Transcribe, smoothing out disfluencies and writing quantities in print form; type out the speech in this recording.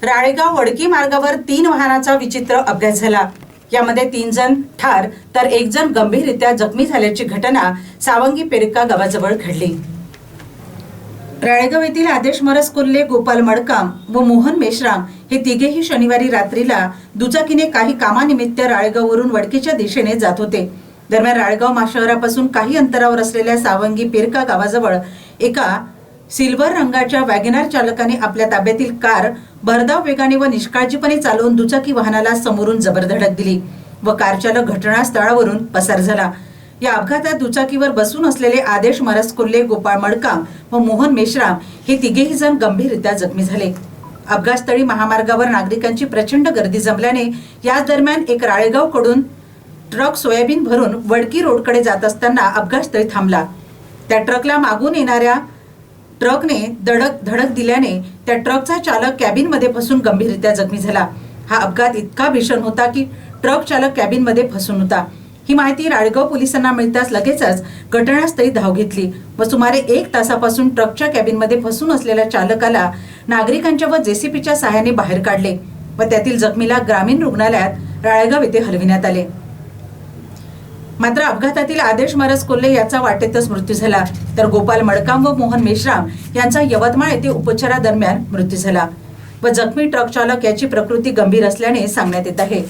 राळेगाव वडकी मार्गावर 3 वाहनाचा विचित्र अपघात झाला। यामध्ये 3 जण ठार तर 1 जण गंभीररित्या जखमी झाल्याची घटना सावंगी पेरका गावाजवळ घडली। राळेगाव येथील आदेश मरस कोल्हे, गोपाल मडकाम व मोहन मेश्राम हे तिघेही शनिवारी रात्रीला दुचाकीने काही कामानिमित्त राळेगाववरून वडकीच्या दिशेने जात होते। दरम्यान राळेगाव शहरापासून काही अंतरावर असलेल्या सावंगी पेरका गावाजवळ एका सिल्वर रंगाच्या वॅगनर चालकाने आपल्या ताब्यातील कार भरधाव वेगाने व निष्काळजीपणे चालवून दुचाकी वाहनाला समोरून जबर धडक दिली व कार चालक घटनास्थळावरून पसार झाला। या अपघातात दुचाकीवर बसून असलेले आदेश मरस कोल्हे, गोपाळ मडकाम व मोहन मेश्राम हे तिघेही जण गंभीररित्या जखमी झाले। अपघातस्थळी महामार्गावर नागरिकांची प्रचंड गर्दी जमल्याने याच दरम्यान एक राळेगावकडून ट्रक सोयाबीन भरून वडकी रोडकडे जात असताना अपघातस्थळी थांबला। त्या ट्रकला मागून येणाऱ्या ट्रकने धडक दिल्याने त्या ट्रकचा चालक कॅबिनमध्ये फसून गंभीररित्या जखमी झाला। हा अपघात इतका भीषण होता की ट्रक चालक कॅबिनमध्ये फसून होता। ही माहिती राळेगाव पोलिसांना मिळताच लगेचच घटनास्थळी धाव घेतली व सुमारे 1 तासापासून ट्रकच्या कॅबिनमध्ये फसून असलेल्या चालकाला नागरिकांच्या व जेसीपीच्या सहाय्याने बाहेर काढले व त्यातील जखमीला ग्रामीण रुग्णालयात राळेगाव येथे हलविण्यात आले। मात्र अपघातातील आदेश मरस कोल्हे याचा वाटेतच मृत्यू झाला तर गोपाल मडकाम व मोहन मेश्राम यांचा यवतमाळ येथे उपचारादरम्यान मृत्यू झाला व जखमी ट्रक चालक याची प्रकृती गंभीर असल्याने सांगण्यात येत आहे।